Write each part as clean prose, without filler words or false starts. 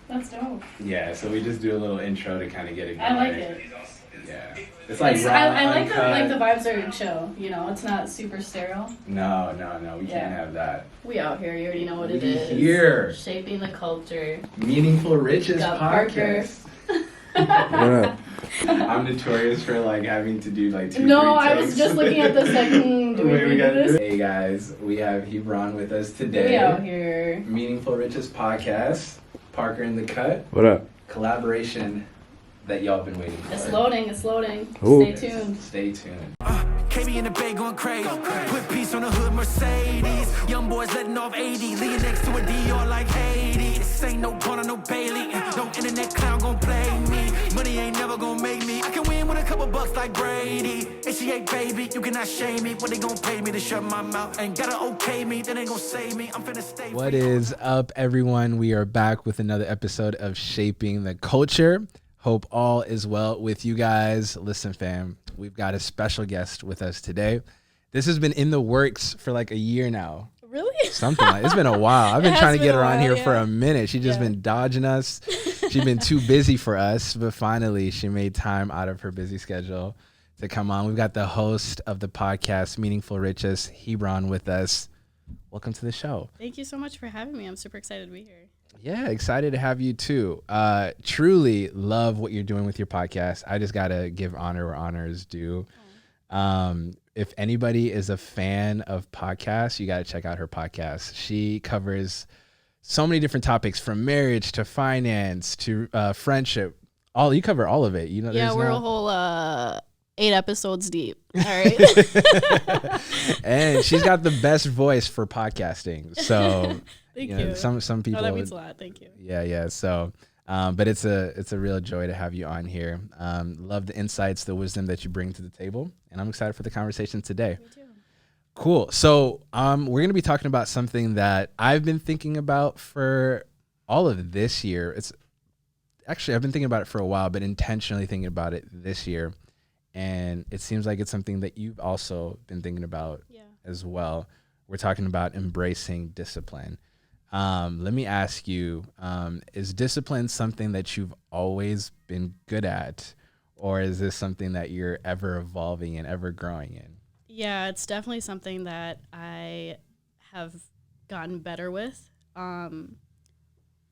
That's dope. Yeah, so we just do a little intro to kind of get it going. I like it. Yeah. It's like raw, I like uncut. the vibes are chill, you know, it's not super sterile. No, we can't have that. We out here, you already know what it is. Here. Shaping the culture. Meaningful Riches Got podcast. I'm notorious for like having to do like 2-3 No, I takes. was just looking at this like, do we Wait, do this? Hey guys, we have Hebron with us today. We out here. Meaningful Riches podcast. Parker in the cut. What up? Collaboration that y'all been waiting for. It's loading, it's loading. Ooh. Stay tuned. Stay tuned. KB in the bay going crazy. Put peace on the hood, Mercedes. Young boys letting off 80. Leaning next to a DR like Haiti. This ain't no Bonner, no Bailey. No internet clown gon' play me. Money ain't never gon' make me. I can win with a couple bucks like Brady. HCA baby, you cannot shame me. What they gon' pay me to shut my mouth? Ain't gotta okay me, then ain't gon' save me. I'm finna stay. What is up, everyone? We are back with another episode of Shaping the Culture. Hope all is well with you guys. Listen, fam, we've got a special guest with us today. This has been in the works for like a year now. Really? Something like it's been a while. I've been trying to get her on here for yeah. a minute. She's just been dodging us. She's been too busy for us, but finally she made time out of her busy schedule to come on. We've got the host of the podcast, Meaningful Riches, Hebron, with us. Welcome to the show. Thank you so much for having me. I'm super excited to be here. Yeah, excited to have you too. Truly love what you're doing with your podcast. I just gotta give honor where honor is due. If anybody is a fan of podcasts, you gotta check out her podcast. She covers so many different topics, from marriage to finance to friendship. You cover all of it. You know, Yeah, we're a whole 8 episodes deep. All right. And she's got the best voice for podcasting. So Thank you know, you. some people. Oh, that means a lot. Thank you. Yeah. So, but it's a real joy to have you on here. Love the insights, the wisdom that you bring to the table, and I'm excited for the conversation today. Me too. Cool. So, we're gonna be talking about something that I've been thinking about for all of this year. I've been thinking about it for a while, but intentionally thinking about it this year, and it seems like it's something that you've also been thinking about as well. We're talking about embracing discipline. Let me ask you, is discipline something that you've always been good at, or is this something that you're ever evolving and ever growing in? Yeah, it's definitely something that I have gotten better with.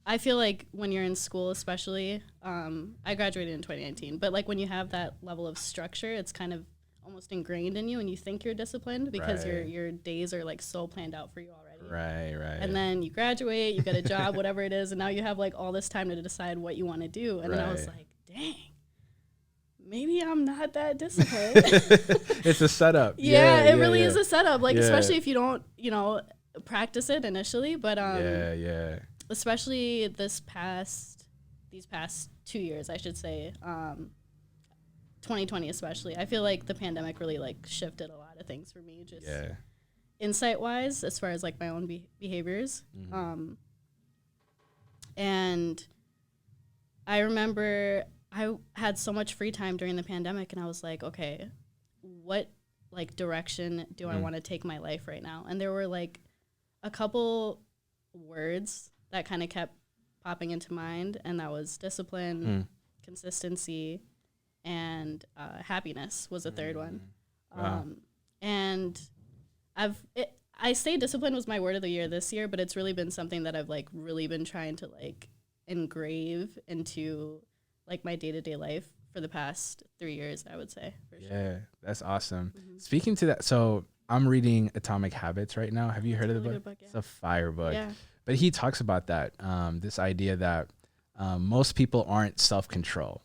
I feel like when you're in school, especially, I graduated in 2019, but like when you have that level of structure, it's kind of almost ingrained in you, and you think you're disciplined because your days are like so planned out for you already. Right. And then you graduate, you get a job, whatever it is, and now you have like all this time to decide what you want to do. And then I was like, dang, maybe I'm not that disciplined. It's a setup. It really is a setup. Like, especially if you don't, practice it initially. But especially these past 2 years, I should say, 2020 especially. I feel like the pandemic really like shifted a lot of things for me, just insight wise, as far as like my own behaviors. And I remember I had so much free time during the pandemic, and I was like, okay, what like direction do I want to take my life right now? And there were like a couple words that kind of kept popping into mind, and that was discipline, consistency, and happiness was a third one. Wow. And I say discipline was my word of the year this year, but it's really been something that I've like really been trying to like engrave into like my day-to-day life for the past 3 years, I would say. For sure. Yeah, that's awesome. Speaking to that, so I'm reading Atomic Habits right now. Have you heard of the book? It's a fire book. Yeah. But he talks about that, this idea that most people aren't self-controlled.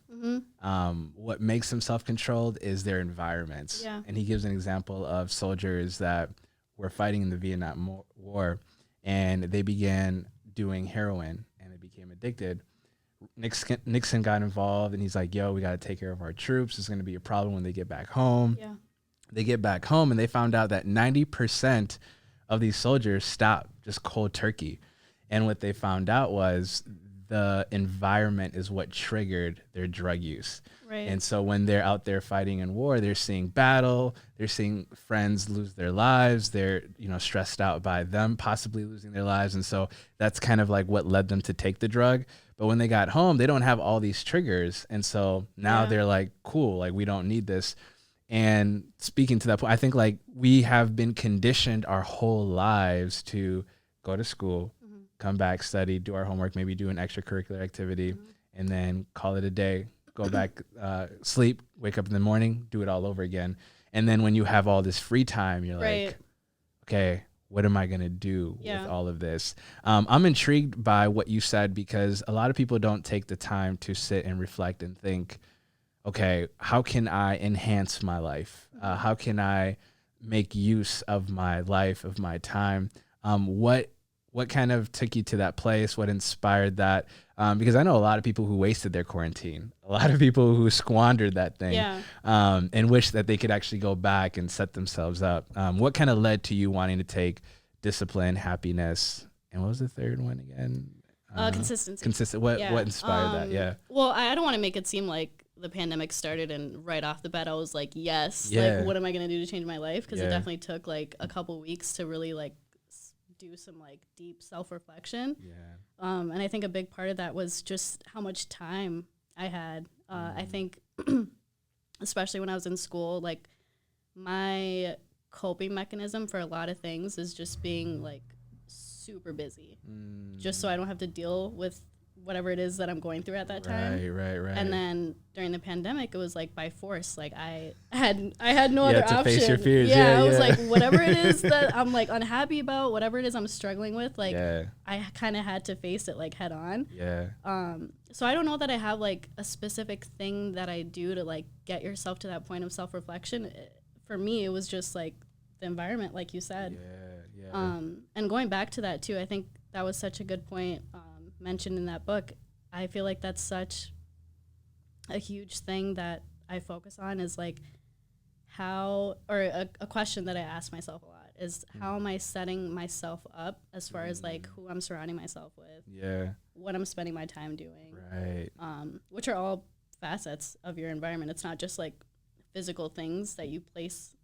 What makes them self-controlled is their environments. Yeah. And he gives an example of soldiers that were fighting in the Vietnam War, and they began doing heroin, and they became addicted. Nixon got involved, and he's like, yo, we got to take care of our troops. It's going to be a problem when they get back home. Yeah. They get back home, and they found out that 90% of these soldiers stopped just cold turkey. And what they found out was the environment is what triggered their drug use. Right. And so when they're out there fighting in war, they're seeing battle, they're seeing friends lose their lives, they're, you know, stressed out by them possibly losing their lives. And so that's kind of like what led them to take the drug. But when they got home, they don't have all these triggers. And so now they're like, cool, like we don't need this. And speaking to that point, I think like we have been conditioned our whole lives to go to school, come back, study, do our homework, maybe do an extracurricular activity, and then call it a day, go back, sleep, wake up in the morning, do it all over again. And then when you have all this free time, you're like, okay, what am I going to do with all of this? I'm intrigued by what you said, because a lot of people don't take the time to sit and reflect and think, okay, how can I enhance my life? How can I make use of my life, of my time? What kind of took you to that place? What inspired that? Because I know a lot of people who wasted their quarantine, a lot of people who squandered that thing, and wish that they could actually go back and set themselves up. What kind of led to you wanting to take discipline, happiness, and what was the third one again? Consistency. What inspired that? Yeah. Well, I don't want to make it seem like the pandemic started and right off the bat I was like, like what am I going to do to change my life? Because it definitely took like a couple weeks to really like do some like deep self-reflection. And I think a big part of that was just how much time I had. I think especially when I was in school, like my coping mechanism for a lot of things is just being like super busy, just so I don't have to deal with whatever it is that I'm going through at that time. Right. And then during the pandemic, it was like by force. Like I had no other option. Face your fears. I was like, whatever it is that I'm like unhappy about, whatever it is I'm struggling with, like I kind of had to face it like head on. So I don't know that I have like a specific thing that I do to like get yourself to that point of self-reflection. For me, it was just like the environment, like you said. And going back to that too, I think that was such a good point mentioned in that book. I feel like that's such a huge thing that I focus on is like how, or a question that I ask myself a lot is how am I setting myself up as far as like who I'm surrounding myself with, what I'm spending my time doing, which are all facets of your environment. It's not just like physical things that you place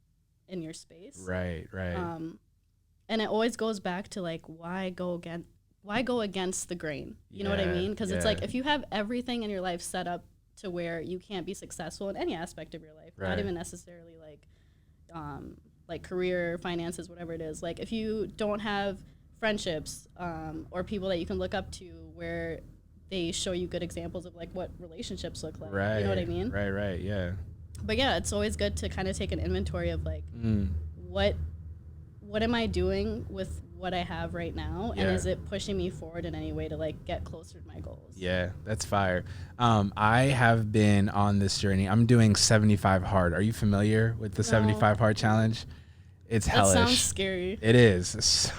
in your space. And it always goes back to like why go against the grain? You know what I mean? Because it's like if you have everything in your life set up to where you can't be successful in any aspect of your life, not even necessarily like career, finances, whatever it is. Like if you don't have friendships or people that you can look up to where they show you good examples of like what relationships look like. You know what I mean? But yeah, it's always good to kind of take an inventory of like what am I doing with what I have right now, and is it pushing me forward in any way to like get closer to my goals? That's fire. I have been on this journey. I'm doing 75 hard. Are you familiar with the 75 hard challenge? It's hellish. That sounds scary. It is.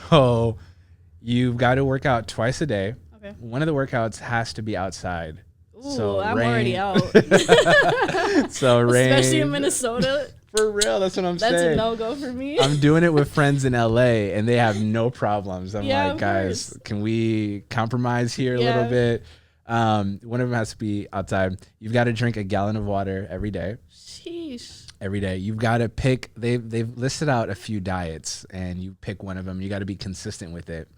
So you've got to work out twice a day. One of the workouts has to be outside. Ooh, so I'm already out. So rain, especially in Minnesota. For real, that's what I'm saying. That's a no-go for me. I'm doing it with friends in LA, and they have no problems. I'm like, guys, can we compromise here a little bit? One of them has to be outside. You've got to drink a gallon of water every day. Sheesh. Every day. You've got to pick. They've listed out a few diets, and you pick one of them. You got to be consistent with it.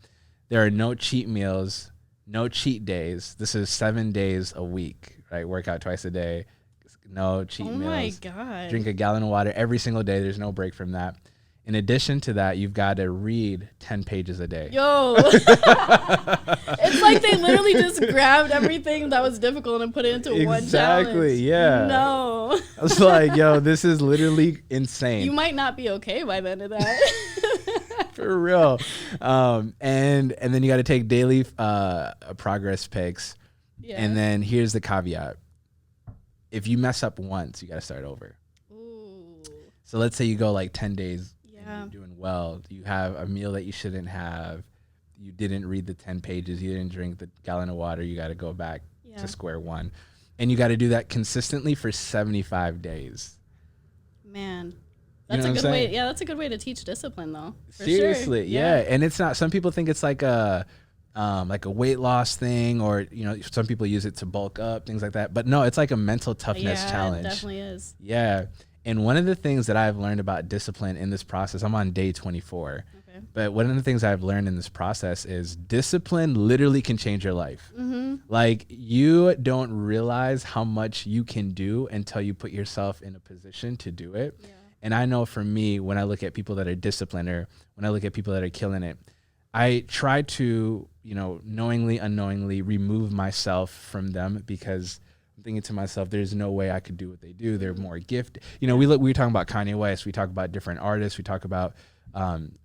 There are no cheat meals, no cheat days. This is 7 days a week, right? Workout twice a day. No cheat meals. Oh my God. Drink a gallon of water every single day. There's no break from that. In addition to that, you've got to read 10 pages a day. Yo. It's like they literally just grabbed everything that was difficult and put it into one challenge. Exactly, yeah. No. I was like, yo, this is literally insane. You might not be okay by the end of that. For real. And then you got to take daily progress pics. And then here's the caveat. If you mess up once, you got to start over. Ooh. So let's say you go like 10 days and you're doing well. You have a meal that you shouldn't have. You didn't read the 10 pages. You didn't drink the gallon of water. You got to go back to square one. And you got to do that consistently for 75 days. Man. That's a good way. Yeah, that's a good way to teach discipline though. Seriously, yeah. And it's not, some people think it's like like a weight loss thing, or some people use it to bulk up, things like that. But no, it's like a mental toughness challenge. It definitely is. Yeah. And one of the things that I've learned about discipline in this process, I'm on day 24. Okay. But one of the things I've learned in this process is discipline literally can change your life. Mm-hmm. Like, you don't realize how much you can do until you put yourself in a position to do it. Yeah. And I know for me, when I look at people that are disciplined, or when I look at people that are killing it, I try to, knowingly, unknowingly remove myself from them, because I'm thinking to myself, there's no way I could do what they do. They're more gifted. We were talking about Kanye West. We talk about different artists. We talk about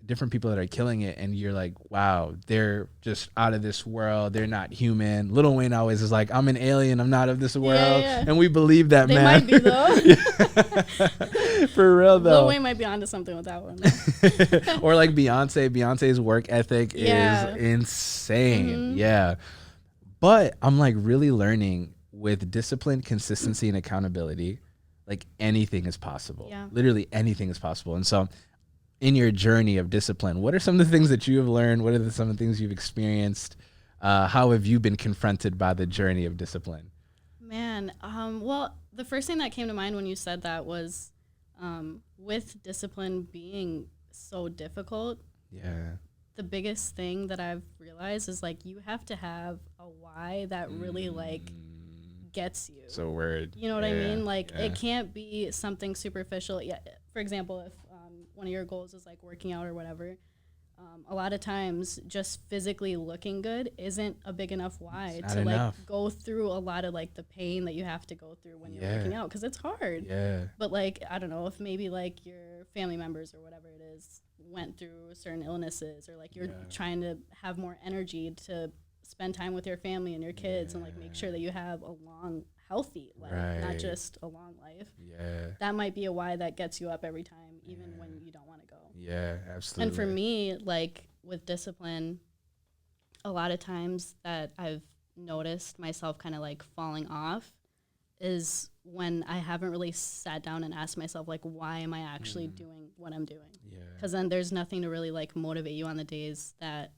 different people that are killing it. And you're like, wow, they're just out of this world. They're not human. Lil Wayne always is like, I'm an alien. I'm not of this world. Yeah. And we believe that, they man. They might be, though. For real, though. Lil Wayne might be onto something with that one. Or like Beyonce. Beyonce's work ethic is insane. Mm-hmm. Yeah. But I'm like really learning, with discipline, consistency, and accountability, like anything is possible. Yeah. Literally anything is possible. And so in your journey of discipline, what are some of the things that you have learned? What are some of the things you've experienced? How have you been confronted by the journey of discipline? Man, well, the first thing that came to mind when you said that was with discipline being so difficult. Yeah. The biggest thing that I've realized is like you have to have a why that really like gets you. So word. You know what I mean? Like it can't be something superficial. Yeah. For example, if one of your goals is like working out or whatever, a lot of times just physically looking good isn't a big enough why to like go through a lot of like the pain that you have to go through when you're working out, because it's hard. Yeah. But like, I don't know, if maybe like your family members or whatever it is went through certain illnesses, or like you're trying to have more energy to spend time with your family and your kids and like make sure that you have a long, healthy life, not just a long life. Yeah. That might be a why that gets you up every time, even when you don't want to go. Yeah, absolutely. And for me, like with discipline, a lot of times that I've noticed myself kind of like falling off is when I haven't really sat down and asked myself, like, why am I actually doing what I'm doing? Yeah. Because then there's nothing to really like motivate you on the days that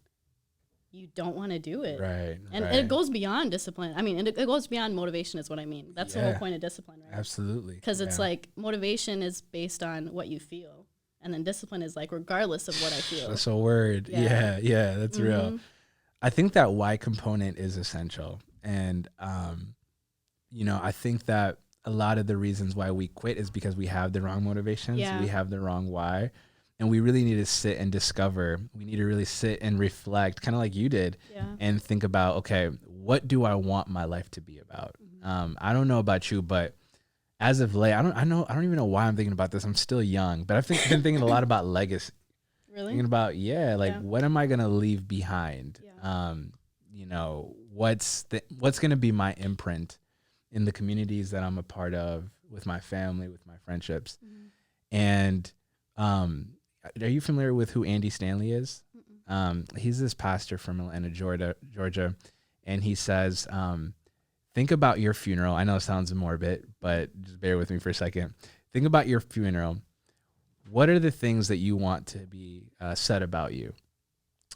you don't want to do it. Right. And it goes beyond discipline. I mean, it goes beyond motivation is what I mean. That's the whole point of discipline, right? Absolutely. Because it's like motivation is based on what you feel. And then discipline is like regardless of what I feel. That's a word. Yeah, that's real. I think that why component is essential. And, I think that a lot of the reasons why we quit is because we have the wrong motivations. Yeah. We have the wrong why. And we really need to sit and discover. We need to really sit and reflect, kind of like you did, and think about, okay, what do I want my life to be about? I don't know about you, but as of late, I don't even know why I'm thinking about this. I'm still young, but I've been thinking a lot about legacy. Really? Thinking about, what am I going to leave behind? Yeah. What's going to be my imprint in the communities that I'm a part of, with my family, with my friendships. And are you familiar with who Andy Stanley is? He's this pastor from Atlanta, Georgia, and he says, think about your funeral. I know it sounds morbid, but just bear with me for a second. Think about your funeral. What are the things that you want to be said about you?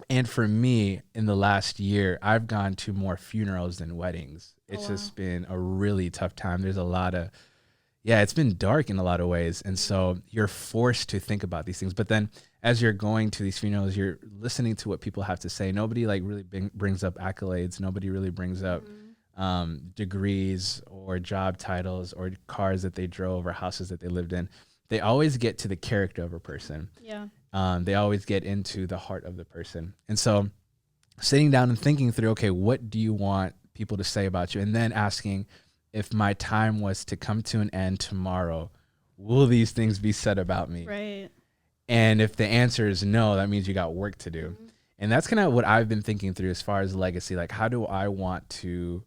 And for me, in the last year, I've gone to more funerals than weddings. It's just been a really tough time. There's a lot of, it's been dark in a lot of ways. And so you're forced to think about these things. But then as you're going to these funerals, you're listening to what people have to say. Nobody like really brings up accolades. Nobody really brings up degrees or job titles or cars that they drove or houses that they lived in. They always get to the character of a person. Yeah. They always get into the heart of the person. And so sitting down and thinking through, okay, what do you want people to say about you? And then asking, if my time was to come to an end tomorrow, will these things be said about me? Right. And if the answer is no, that means you got work to do. And that's kind of what I've been thinking through as far as legacy. Like, how do I want to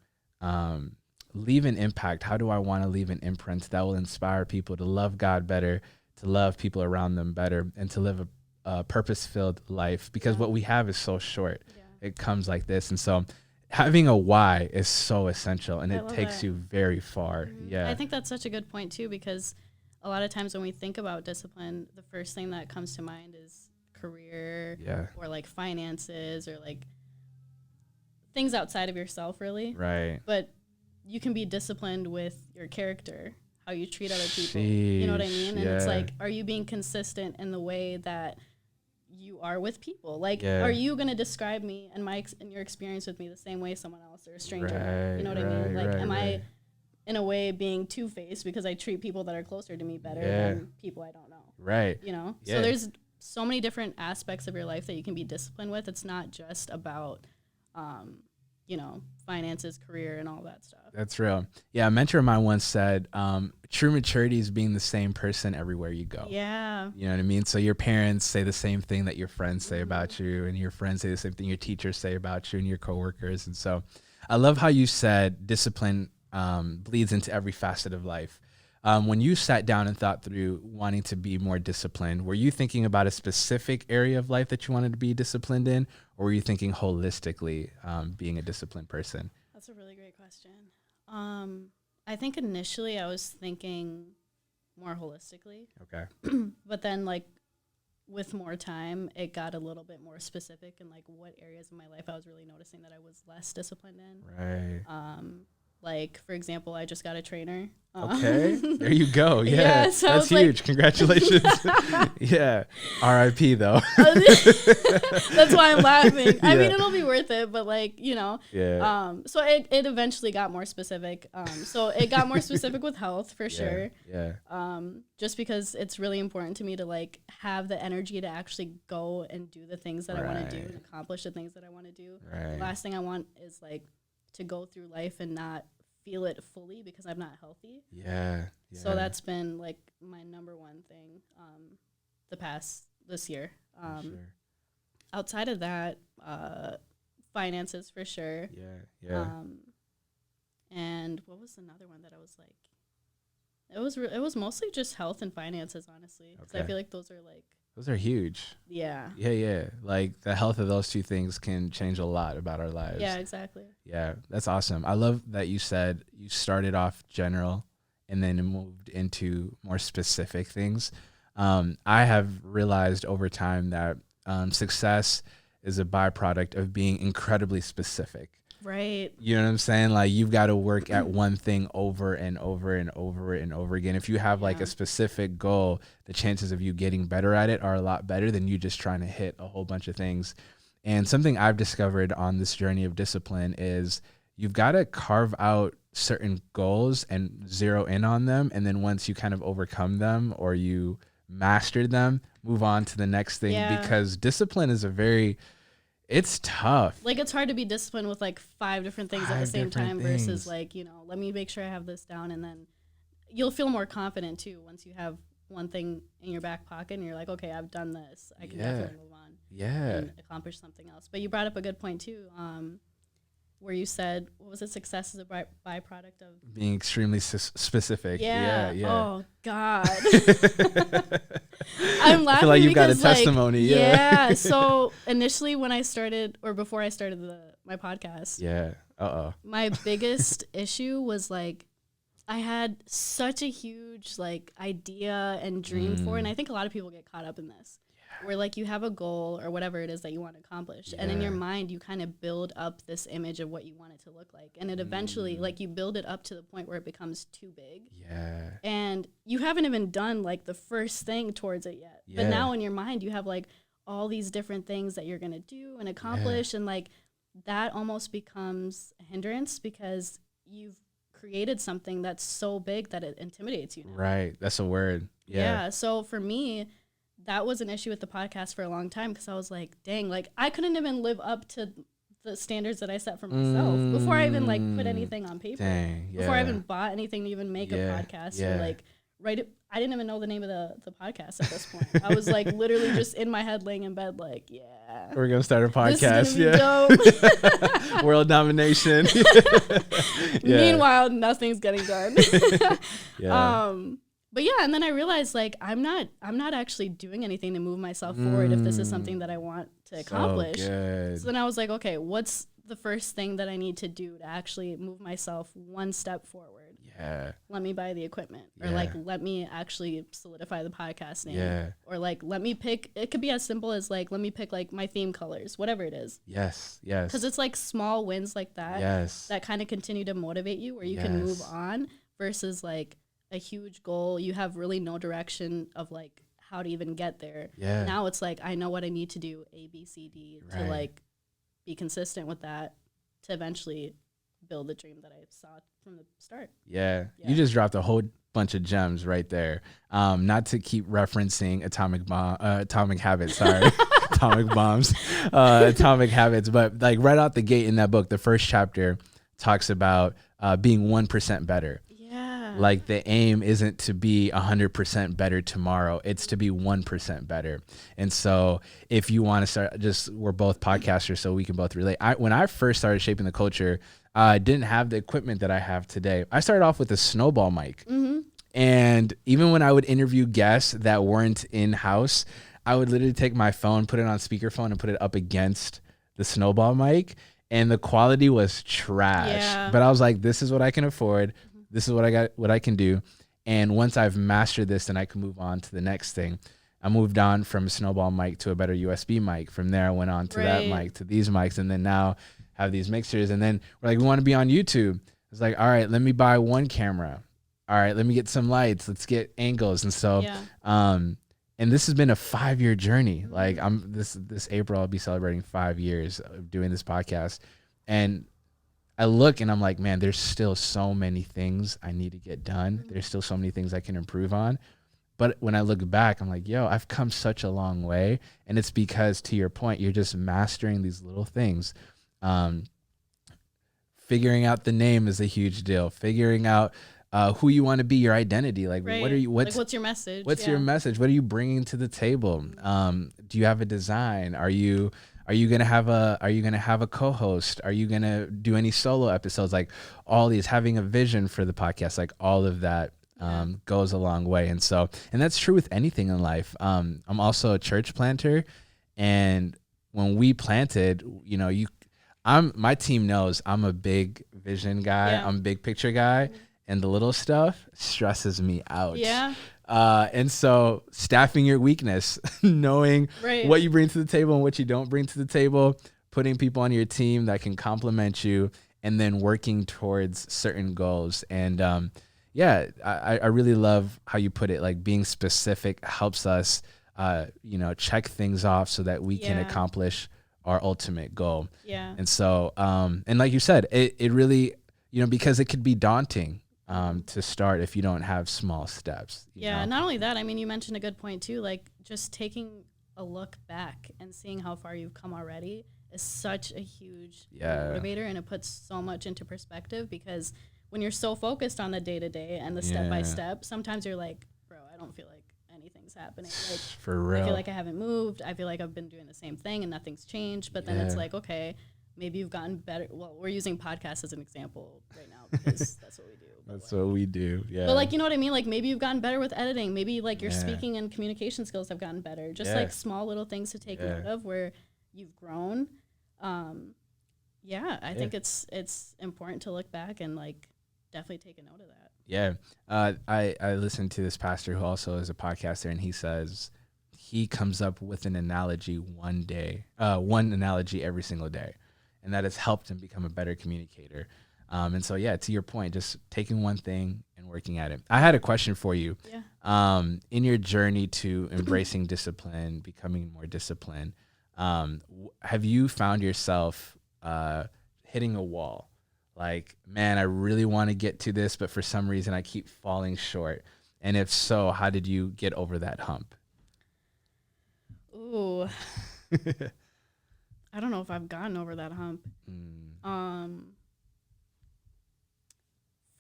leave an impact? How do I want to leave an imprint that will inspire people to love God better, to love people around them better, and to live a purpose-filled life? Because what we have is so short. Yeah. It comes like this. And so having a why is so essential, and it takes you very far. Yeah. I think that's such a good point too, because a lot of times when we think about discipline, the first thing that comes to mind is career or like finances or like things outside of yourself, really. Right. But you can be disciplined with your character, how you treat other people. You know what I mean? And it's like, are you being consistent in the way that you are with people? Like, are you going to describe me and and your experience with me the same way someone else or a stranger? Right, you know what I mean? Like, am I in a way being two-faced because I treat people that are closer to me better than people I don't know? Right. You know? So there's so many different aspects of your life that you can be disciplined with. It's not just about, you know, finances, career, and all that stuff. That's real. Yeah, a mentor of mine once said, true maturity is being the same person everywhere you go. Yeah. You know what I mean? So your parents say the same thing that your friends say about you, and your friends say the same thing your teachers say about you, and your coworkers. And so I love how you said discipline bleeds into every facet of life. When you sat down and thought through wanting to be more disciplined, were you thinking about a specific area of life that you wanted to be disciplined in, or were you thinking holistically being a disciplined person? That's a really great question. I think initially I was thinking more holistically. Okay. But then, like, with more time, it got a little bit more specific in, like, what areas of my life I was really noticing that I was less disciplined in. Right. Like, for example, I just got a trainer. Okay. There you go. Yeah. So that's huge. Like, congratulations. Yeah. RIP though. That's why I'm laughing. I mean, it'll be worth it, but like, you know. Yeah. So it eventually got more specific. So it got more specific with health for sure. Yeah. Just because it's really important to me to like have the energy to actually go and do the things that I want to do and accomplish the things that I want to do. Right. The last thing I want is like to go through life and not feel it fully because I'm not healthy. Yeah. So that's been like my number one thing this year. Sure. Outside of that, finances for sure. Yeah. And what was another one that I was like, it was mostly just health and finances, honestly. Because I feel like those are huge. Yeah. Yeah. Like the health of those two things can change a lot about our lives. Yeah, exactly. Yeah, that's awesome. I love that you said you started off general and then moved into more specific things. I have realized over time that success is a byproduct of being incredibly specific. Right. You know what I'm saying? Like you've got to work at one thing over and over and over and over again. If you have like a specific goal, the chances of you getting better at it are a lot better than you just trying to hit a whole bunch of things. And something I've discovered on this journey of discipline is you've got to carve out certain goals and zero in on them. And then once you kind of overcome them or you mastered them, move on to the next thing because discipline is it's tough. Like it's hard to be disciplined with like 5 different things at the same time versus like, you know, let me make sure I have this down, and then you'll feel more confident too once you have one thing in your back pocket and you're like, okay, I've done this. I can definitely move on and accomplish something else. But you brought up a good point too, where you said, what was it? Success is a byproduct of being extremely specific. Yeah. Oh God. I'm laughing. I feel like you've got a testimony. Yeah. So initially when I started, or before I started my podcast. Yeah. My biggest issue was like, I had such a huge like idea and dream for it. And I think a lot of people get caught up in this. Where like you have a goal or whatever it is that you want to accomplish, and in your mind you kind of build up this image of what you want it to look like, and it eventually like you build it up to the point where it becomes too big, and you haven't even done like the first thing towards it yet, but now in your mind you have like all these different things that you're gonna do and accomplish, and like that almost becomes a hindrance because you've created something that's so big that it intimidates you now. Right, that's a word. So for me, that was an issue with the podcast for a long time because I was like, dang, like I couldn't even live up to the standards that I set for myself before I even like put anything on paper. Before I even bought anything to even make a podcast or like I didn't even know the name of the podcast at this point. I was like literally just in my head laying in bed like, we're gonna start a podcast. This is gonna be dope. World domination. Meanwhile, nothing's getting done. But yeah, and then I realized like I'm not actually doing anything to move myself forward if this is something that I want to accomplish. So then I was like, okay, what's the first thing that I need to do to actually move myself one step forward? let me buy the equipment, or Yeah. like, let me actually solidify the podcast name, Yeah. or like, let me pick, it could be as simple as like, let me pick like my theme colors, whatever it is. Yes. Because it's like small wins like that Yes. that kind of continue to motivate you, where you can move on, versus like a huge goal. You have really no direction of like how to even get there. Yeah. Now it's like, I know what I need to do, A, B, C, D, to Right. like be consistent with that, to eventually build the dream that I saw from the start. Yeah. You just dropped a whole bunch of gems right there. Not to keep referencing atomic habits, sorry. Atomic bombs, atomic habits, but like right out the gate in that book, the first chapter talks about being 1% better. Yeah. Like the aim isn't to be 100% better tomorrow. It's to be 1% better. And so if you want to start, we're both podcasters, so we can both relate. When I first started shaping the culture, I didn't have the equipment that I have today. I started off with a snowball mic. Mm-hmm. And even when I would interview guests that weren't in-house, I would literally take my phone, put it on speakerphone, and put it up against the snowball mic. And the quality was trash. Yeah. But I was like, this is what I can afford. This is what I got, what I can do. And once I've mastered this, then I can move on to the next thing. I moved on from a snowball mic to a better USB mic. From there, I went on to that mic, to these mics, and then now have these mixers. And then we're like, we want to be on YouTube. It's like, all right, let me buy one camera. All right, let me get some lights. Let's get angles. And so, and this has been a 5-year journey. Like this April, I'll be celebrating 5 years of doing this podcast. And I look and I'm like, man, there's still so many things I need to get done. There's still so many things I can improve on. But when I look back, I'm like, yo, I've come such a long way. And it's because, to your point, you're just mastering these little things. Figuring out the name is a huge deal. Figuring out who you want to be, your identity. Like, what are you, what's your message? What's your message? What are you bringing to the table? Do you have a design? Are you gonna have a co-host? Are you gonna do any solo episodes? Like all these, having a vision for the podcast, like all of that goes a long way. And so, and that's true with anything in life. I'm also a church planter, and when we planted, you know, my team knows I'm a big vision guy. Yeah. I'm a big picture guy, and the little stuff stresses me out. Yeah. And so staffing your weakness, knowing what you bring to the table and what you don't bring to the table, putting people on your team that can complement you, and then working towards certain goals. And I really love how you put it. Like, being specific helps us, check things off so that we can accomplish our ultimate goal. Yeah. And so, and like you said, it really, because it could be daunting to start if you don't have small steps. You know? Not only that, I mean, you mentioned a good point too, like just taking a look back and seeing how far you've come already is such a huge motivator, and it puts so much into perspective, because when you're so focused on the day-to-day and the step-by-step, sometimes you're like, bro, I don't feel like anything's happening. Like, for real. I feel like I haven't moved. I feel like I've been doing the same thing and nothing's changed. But then it's like, okay, maybe you've gotten better. Well, we're using podcasts as an example right now because that's what we do. That's what we do. Yeah. But like, you know what I mean? Like, maybe you've gotten better with editing. Maybe like your speaking and communication skills have gotten better. Just like small little things to take note of where you've grown. I think it's important to look back and like definitely take a note of that. Yeah. I listened to this pastor who also is a podcaster, and he says he comes up with an analogy one analogy every single day, and that has helped him become a better communicator. And so, to your point, just taking one thing and working at it. I had a question for you. Yeah. In your journey to embracing discipline, becoming more disciplined, have you found yourself hitting a wall? Like, man, I really want to get to this, but for some reason I keep falling short. And if so, how did you get over that hump? Ooh. I don't know if I've gotten over that hump.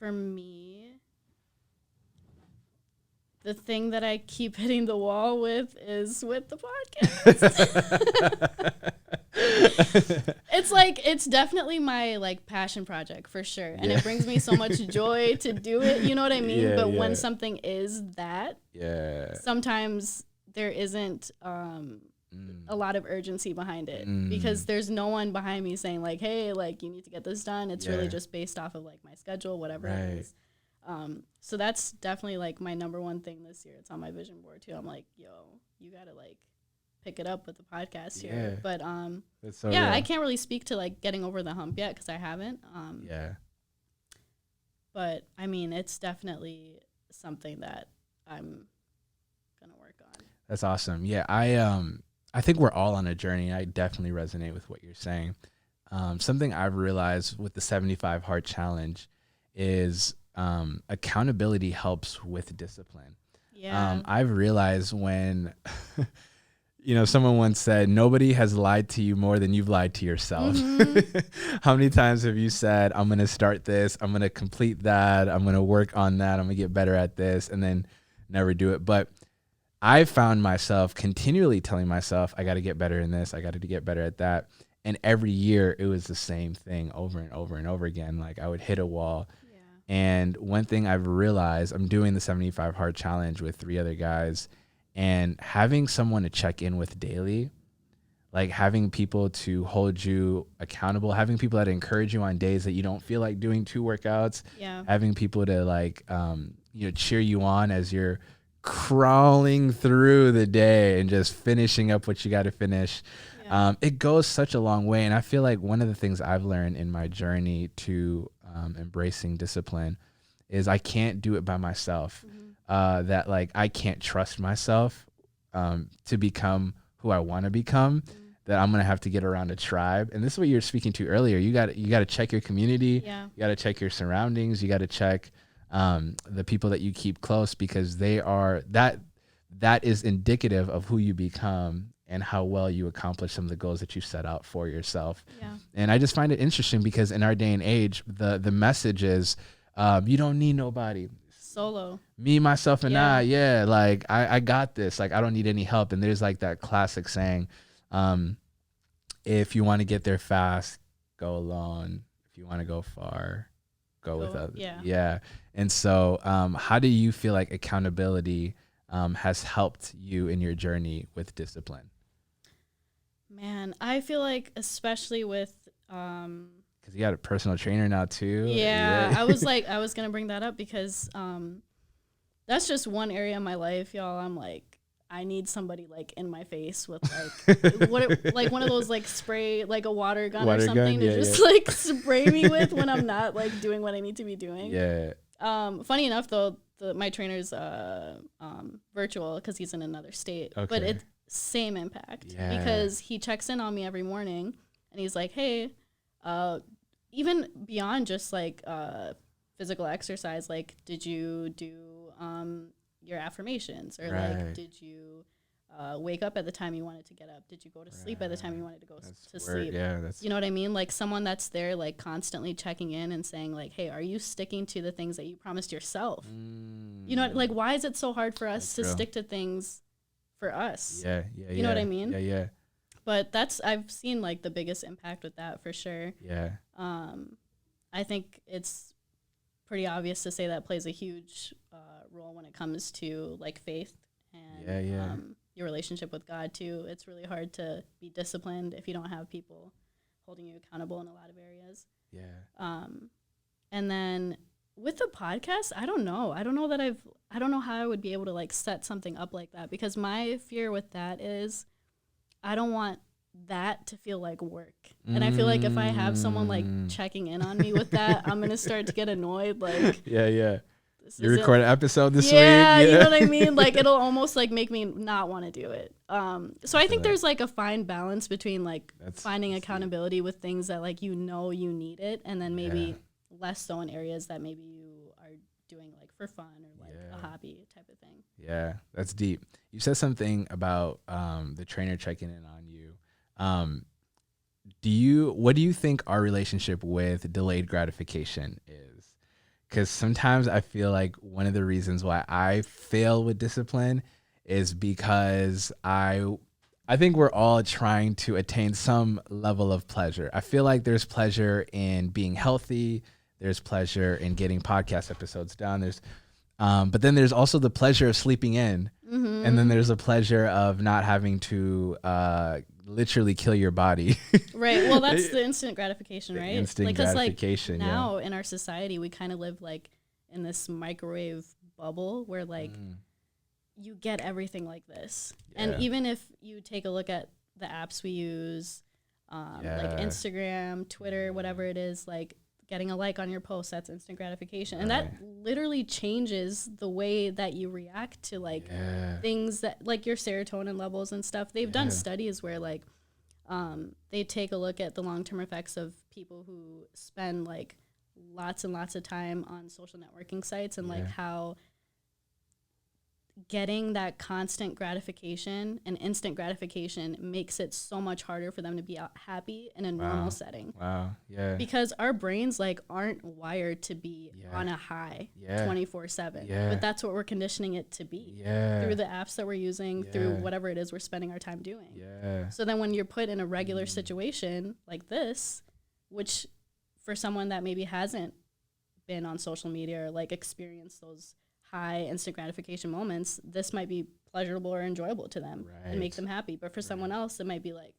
For me, the thing that I keep hitting the wall with is with the podcast. It's definitely my like passion project for sure. And it brings me so much joy to do it. You know what I mean? But when something is that, sometimes there isn't a lot of urgency behind it because there's no one behind me saying like, hey, like you need to get this done. It's really just based off of like my schedule, whatever it is. So that's definitely like my number one thing this year. It's on my vision board too. I'm like, yo, you gotta like pick it up with the podcast here. But that's so yeah, real. I can't really speak to like getting over the hump yet because I haven't. But I mean, it's definitely something that I'm gonna work on. That's awesome. Yeah, I think we're all on a journey. I definitely resonate with what you're saying. Something I've realized with the 75 Hard Challenge is accountability helps with discipline. Yeah. I've realized when, someone once said, nobody has lied to you more than you've lied to yourself. How many times have you said, I'm going to start this, I'm going to complete that, I'm going to work on that, I'm going to get better at this, and then never do it. But I found myself continually telling myself, I got to get better in this, I got to get better at that. And every year it was the same thing over and over and over again. Like I would hit a wall. And one thing I've realized, I'm doing the 75 Hard Challenge with 3 other guys, and having someone to check in with daily, like having people to hold you accountable, having people that encourage you on days that you don't feel like doing 2 workouts, having people to like, cheer you on as you're crawling through the day and just finishing up what you got to finish. It goes such a long way. And I feel like one of the things I've learned in my journey to embracing discipline is I can't do it by myself. That like I can't trust myself to become who I want to become. That I'm gonna have to get around a tribe. And this is what you were speaking to earlier. You got to check your community. You got to check your surroundings. You got to check the people that you keep close, because they are that is indicative of who you become and how well you accomplish some of the goals that you set out for yourself. And I just find it interesting because in our day and age, the message is you don't need nobody. Solo. Me, myself, and I. Yeah, like I got this. Like I don't need any help. And there's like that classic saying, if you want to get there fast, go alone. If you want to go far, go with others. Yeah. And so how do you feel like accountability has helped you in your journey with discipline? Man, I feel like especially with because you got a personal trainer now too. I was gonna bring that up because that's just one area of my life, y'all. I'm like, I need somebody like in my face with like like one of those like spray, like a water gun or something to just like spray me with when I'm not like doing what I need to be doing. Funny enough though, my trainer's virtual because he's in another state, but it's same impact because he checks in on me every morning and he's like, hey, even beyond just like physical exercise, like did you do your affirmations, or like did you wake up at the time you wanted to get up? Did you go to sleep at the time you wanted to go to sleep? You know what I mean? Like someone that's there like constantly checking in and saying like, hey, are you sticking to the things that you promised yourself? You know, like why is it so hard for us to stick to things for us? You know what I mean? But I've seen like the biggest impact with that for sure. I think it's pretty obvious to say that plays a huge role when it comes to like faith and your relationship with God too. It's really hard to be disciplined if you don't have people holding you accountable in a lot of areas. And then with the podcast, I don't know how I would be able to like set something up like that, because my fear with that is I don't want that to feel like work. And I feel like if I have someone like checking in on me with that, I'm going to start to get annoyed. Like, you record an episode this week. You know what I mean? Like it'll almost like make me not want to do it. So I think there's like a fine balance between like finding accountability with things that like, you need it. And then maybe less so in areas that maybe you are doing like for fun or like a hobby type of thing. Yeah, that's deep. You said something about the trainer checking in on you. What do you think our relationship with delayed gratification is? Because sometimes I feel like one of the reasons why I fail with discipline is because I think we're all trying to attain some level of pleasure. I feel like there's pleasure in being healthy. There's pleasure in getting podcast episodes done. But then there's also the pleasure of sleeping in. And then there's a pleasure of not having to literally kill your body. Right. Well, that's the instant gratification, right? Instant gratification. Like now in our society, we kind of live like in this microwave bubble where like you get everything like this. And even if you take a look at the apps we use, like Instagram, Twitter, whatever it is, like getting a like on your post, that's instant gratification. And that literally changes the way that you react to like things that like your serotonin levels and stuff. They've done studies where like they take a look at the long-term effects of people who spend like lots and lots of time on social networking sites and like how getting that constant gratification and instant gratification makes it so much harder for them to be happy in a normal setting. Because our brains like aren't wired to be on a high 24/7. But that's what we're conditioning it to be through the apps that we're using, through whatever it is we're spending our time doing. So then when you're put in a regular situation like this, which for someone that maybe hasn't been on social media or like experienced those high instant gratification moments, this might be pleasurable or enjoyable to them and make them happy. But for someone else, it might be like,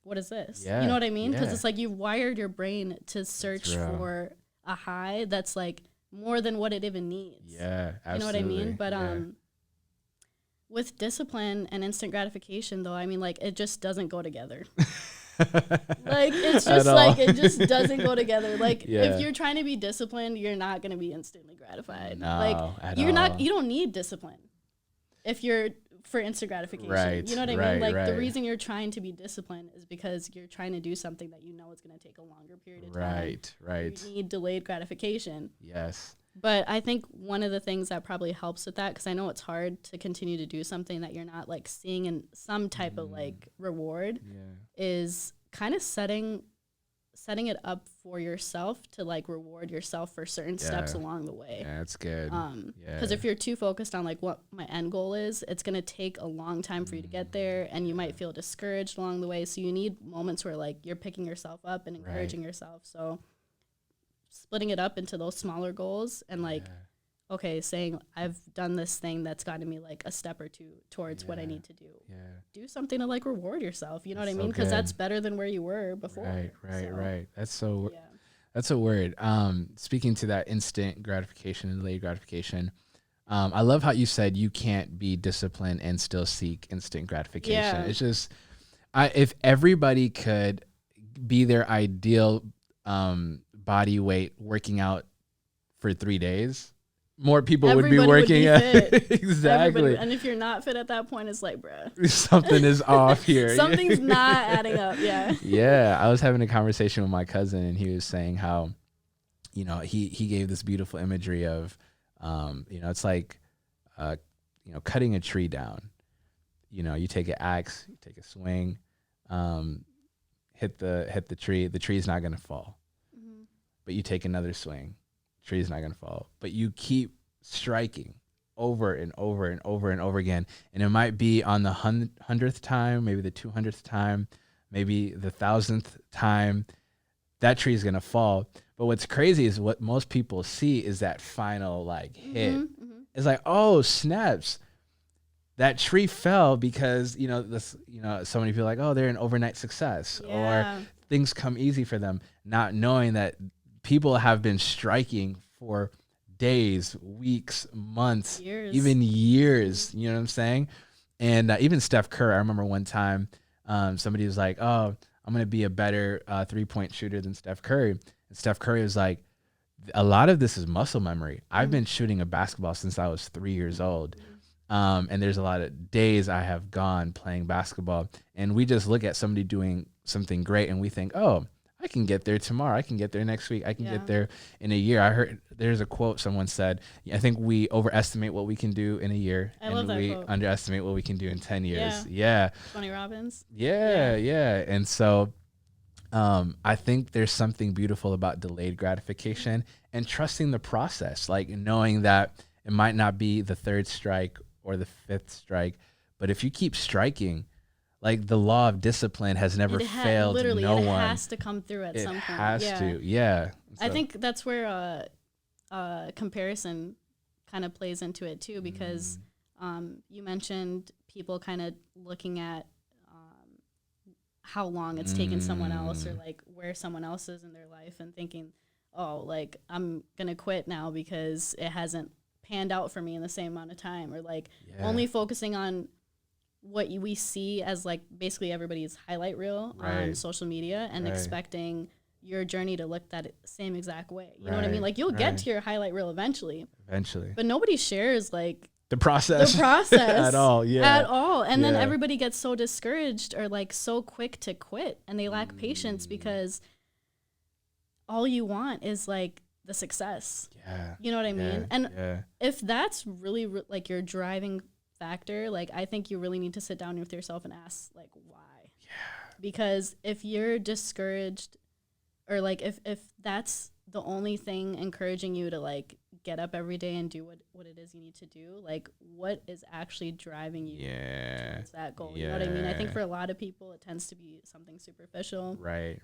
what is this? You know what I mean? Because it's like you've wired your brain to search for a high that's like more than what it even needs. Absolutely. You know what I mean? But with discipline and instant gratification, though, I mean, like, it just doesn't go together. Like, it's just like, it just doesn't go together. Like, if you're trying to be disciplined, you're not going to be instantly gratified. You don't need discipline if you're for instant gratification. You know what I mean? Like, the reason you're trying to be disciplined is because you're trying to do something that you know is going to take a longer period of time. You need delayed gratification. But I think one of the things that probably helps with that, because I know it's hard to continue to do something that you're not like seeing in some type of like reward, is kind of setting it up for yourself to like reward yourself for certain steps along the way. That's good. Because if you're too focused on like what my end goal is, it's going to take a long time for you to get there, and you might feel discouraged along the way. So you need moments where like you're picking yourself up and encouraging yourself. So splitting it up into those smaller goals and like, okay, saying I've done this thing that's gotten me like a step or two towards what I need to do. Do something to like reward yourself. You know what I mean? Because that's better than where you were before. Right. That's so. That's a word. Speaking to that instant gratification and delayed gratification, I love how you said you can't be disciplined and still seek instant gratification. It's just, if everybody could be their ideal body weight working out for 3 days, more people would be working fit. Exactly. And if you're not fit at that point, it's like, bruh, something is off here. Something's not adding up. I was having a conversation with my cousin, and he was saying how, you know, he gave this beautiful imagery of, you know, it's like, you know, cutting a tree down. You know, you take an axe, you take a swing, hit the tree. The tree's not going to fall. But you take another swing, tree's not going to fall. But you keep striking over and over and over and over again. And it might be on the 100th time, maybe the 200th time, maybe the 1000th time, that tree is going to fall. But what's crazy is what most people see is that final like hit. It's like, oh, snaps. That tree fell because, you know, so many people are like, oh, they're an overnight success, or things come easy for them, not knowing that people have been striking for days, weeks, months, even years. You know what I'm saying? And even Steph Curry, I remember one time somebody was like, oh, I'm going to be a better 3-point shooter than Steph Curry. And Steph Curry was like, a lot of this is muscle memory. I've been shooting a basketball since I was 3 years old. And there's a lot of days I have gone playing basketball, and we just look at somebody doing something great and we think, oh, I can get there tomorrow. I can get there next week. I can get there in a year. I heard there's a quote someone said, I think we overestimate what we can do in a year, and we underestimate what we can do in 10 years. Tony Robbins. And so I think there's something beautiful about delayed gratification and trusting the process, like knowing that it might not be the third strike or the fifth strike, but if you keep striking, like the law of discipline has never failed no one. It has to come through at some point. It has to, So. I think that's where comparison kind of plays into it too, because you mentioned people kind of looking at how long it's taken someone else, or like where someone else is in their life, and thinking, oh, like I'm gonna quit now because it hasn't panned out for me in the same amount of time, or like only focusing on what we see as like basically everybody's highlight reel on social media and expecting your journey to look that same exact way. You know what I mean? Like you'll get to your highlight reel eventually, but nobody shares like the process at all. At all. And then everybody gets so discouraged or like so quick to quit, and they lack patience because all you want is like the success. You know what I mean? And if that's really like your driving factor, like I think you really need to sit down with yourself and ask like why. Because if you're discouraged, or like if that's the only thing encouraging you to like get up every day and do what it is you need to do, like what is actually driving you towards that goal? You know what I mean? I think for a lot of people it tends to be something superficial. Right.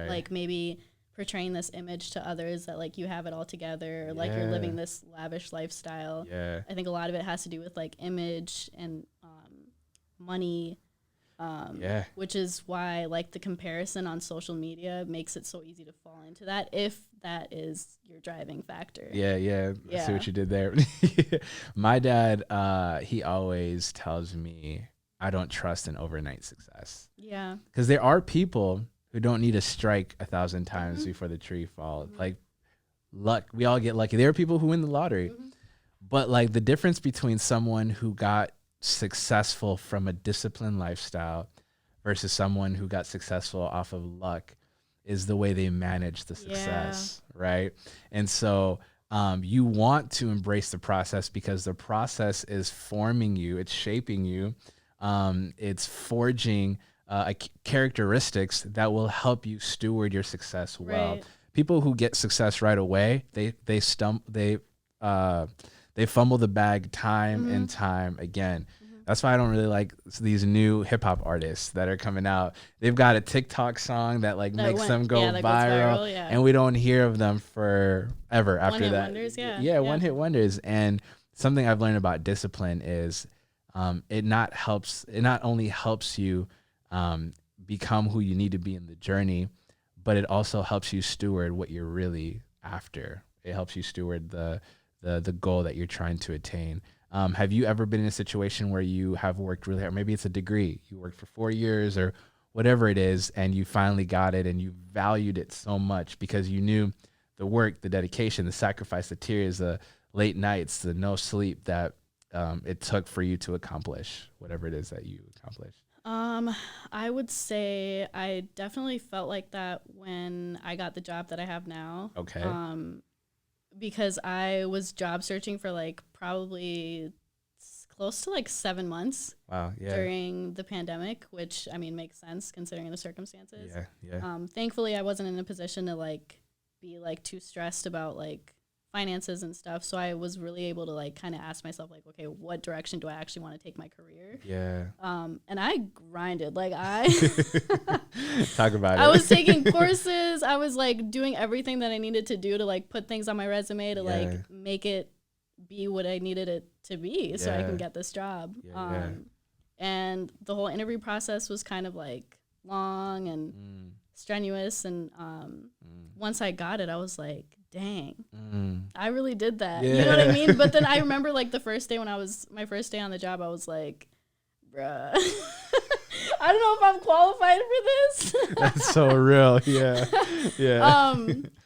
Like maybe portraying this image to others that like you have it all together, or like you're living this lavish lifestyle. I think a lot of it has to do with like image and money, which is why like the comparison on social media makes it so easy to fall into that if that is your driving factor. I see what you did there. My dad, he always tells me I don't trust an overnight success. Because there are people who don't need to strike 1,000 times before the tree falls. Like luck, we all get lucky. There are people who win the lottery, but like the difference between someone who got successful from a disciplined lifestyle versus someone who got successful off of luck is the way they manage the success, right? And so you want to embrace the process because the process is forming you, it's shaping you, it's forging characteristics that will help you steward your success well. People who get success right away, they fumble the bag time and time again. That's why I don't really like these new hip hop artists that are coming out. They've got a TikTok song that like makes them go viral, and we don't hear of them forever after that. Wonders, one hit wonders. And something I've learned about discipline is it not only helps you become who you need to be in the journey, but it also helps you steward what you're really after. It helps you steward the goal that you're trying to attain. Have you ever been in a situation where you have worked really hard? Maybe it's a degree. You worked for 4 years or whatever it is, and you finally got it and you valued it so much because you knew the work, the dedication, the sacrifice, the tears, the late nights, the no sleep that it took for you to accomplish whatever it is that you accomplished. I would say I definitely felt like that when I got the job that I have now. Okay. Because I was job searching for like probably close to like 7 months. Wow. Yeah. During the pandemic, which I mean makes sense considering the circumstances. Yeah. Thankfully, I wasn't in a position to like be like too stressed about like finances and stuff. So I was really able to like kind of ask myself like, okay, what direction do I actually want to take my career? And I grinded. Like talk about it. I was taking courses. I was like doing everything that I needed to do to like put things on my resume to like make it be what I needed it to be so I can get this job. And the whole interview process was kind of like long and strenuous. And once I got it, I was like, dang, I really did that. You know what I mean? But then I remember like the first day my first day on the job, I was like, bruh, I don't know if I'm qualified for this. That's so real. Yeah.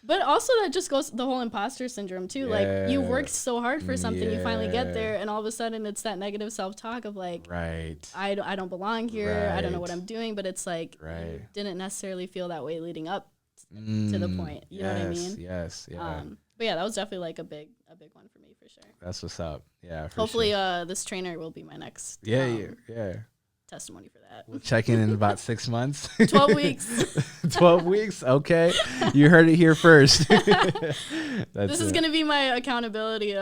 But also that just goes the whole imposter syndrome too. Like you worked so hard for something, you finally get there, and all of a sudden it's that negative self-talk of like, I don't belong here. I don't know what I'm doing. But it's like, you didn't necessarily feel that way leading up to the point. You know what I mean? Yes. Yeah. But yeah, that was definitely like a big one for me for sure. That's what's up. Yeah. Hopefully, this trainer will be my next. Testimony for that. We'll check in about 6 months. 12 weeks. 12 weeks. Okay. You heard it here first. This is going to be my accountability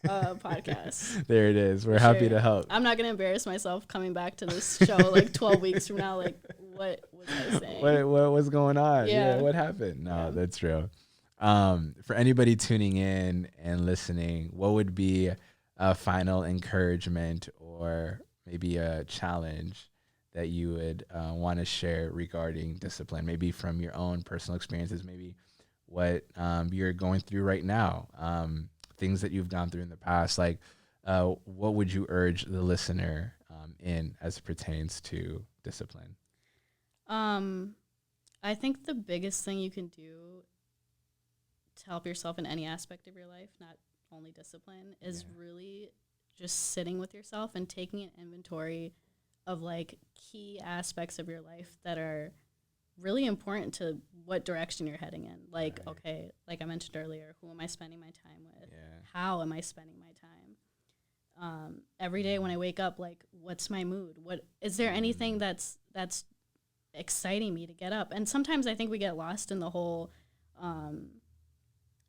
podcast. There it is. We're happy to help. I'm not going to embarrass myself coming back to this show like 12 weeks from now. Like, what was I saying? What was going on? Yeah. What happened? No, that's real. For anybody tuning in and listening, what would be a final encouragement or maybe a challenge that you would want to share regarding discipline, maybe from your own personal experiences, maybe what you're going through right now, things that you've gone through in the past. Like, what would you urge the listener in as it pertains to discipline? I think the biggest thing you can do to help yourself in any aspect of your life, not only discipline, is really just sitting with yourself and taking an inventory of like key aspects of your life that are really important to what direction you're heading in. Like, okay, like I mentioned earlier, who am I spending my time with? How am I spending my time? Every day when I wake up, like, what's my mood? What is there anything that's exciting me to get up? And sometimes I think we get lost in the whole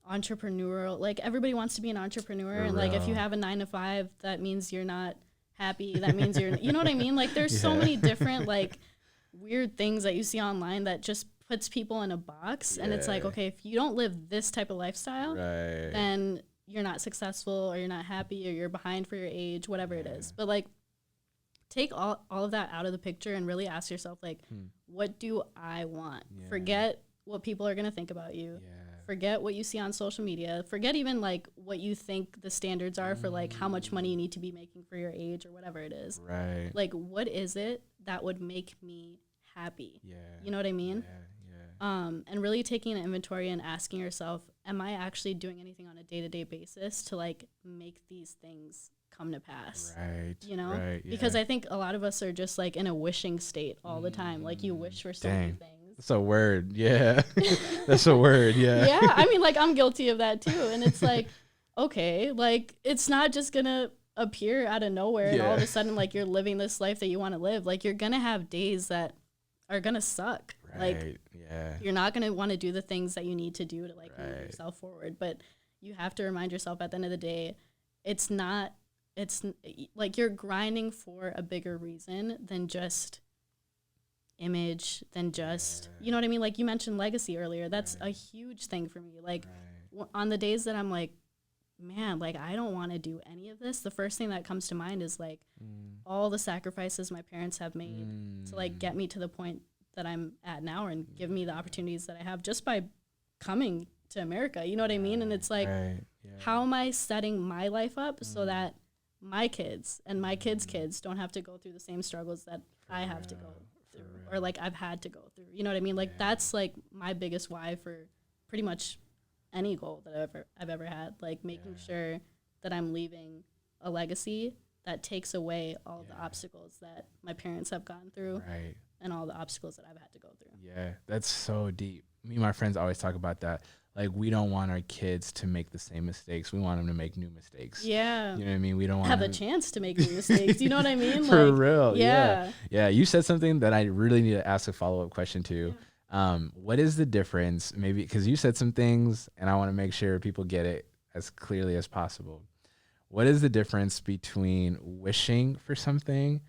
entrepreneurial, like everybody wants to be an entrepreneur, and like if you have a 9 to 5, that means you're not happy. That means you're, you know what I mean? Like there's so many different like weird things that you see online that just puts people in a box, and it's like, okay, if you don't live this type of lifestyle, then you're not successful, or you're not happy, or you're behind for your age, whatever it is. But like take all of that out of the picture and really ask yourself, like, what do I want? Forget what people are going to think about you. Forget what you see on social media. Forget even like what you think the standards are for like how much money you need to be making for your age or whatever it is. Like, what is it that would make me happy? You know what I mean? And really taking an inventory and asking yourself, am I actually doing anything on a day-to-day basis to like make these things come to pass? You know? Because I think a lot of us are just like in a wishing state all the time. Like you wish for so many things. That's a word. That's a word. I mean, like I'm guilty of that too. And it's like, okay, like it's not just gonna appear out of nowhere and all of a sudden like you're living this life that you want to live. Like you're gonna have days that are gonna suck. Like you're not gonna want to do the things that you need to do to like move yourself forward. But you have to remind yourself at the end of the day, it's like you're grinding for a bigger reason than just image, than just, you know what I mean? Like you mentioned legacy earlier. That's a huge thing for me. Like on the days that I'm like, man, like I don't want to do any of this, the first thing that comes to mind is like all the sacrifices my parents have made to like get me to the point that I'm at now and give me the opportunities that I have just by coming to America. You know what I mean? And it's like, how am I setting my life up so that my kids and my kids' kids don't have to go through the same struggles that I have to go through, or like I've had to go through? You know what I mean? Like that's like my biggest why for pretty much any goal that I've ever had. Like making sure that I'm leaving a legacy that takes away all the obstacles that my parents have gone through, and all the obstacles that I've had to go through. Yeah, that's so deep. Me and my friends always talk about that. Like, we don't want our kids to make the same mistakes. We want them to make new mistakes. Yeah. You know what I mean? We don't want have a chance to make new mistakes. You know what I mean? For like, real. Yeah. You said something that I really need to ask a follow-up question to. What is the difference? Maybe because you said some things, and I want to make sure people get it as clearly as possible. What is the difference between wishing for something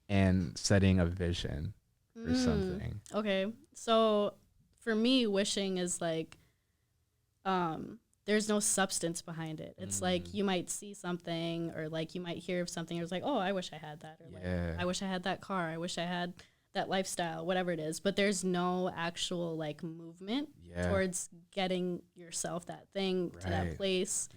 and setting a vision for something? Okay. So for me, wishing is like, there's no substance behind it. It's like you might see something, or like you might hear of something, or it's like, oh, I wish I had that, or like I wish I had that car, I wish I had that lifestyle, whatever it is. But there's no actual like movement towards getting yourself that thing to that place.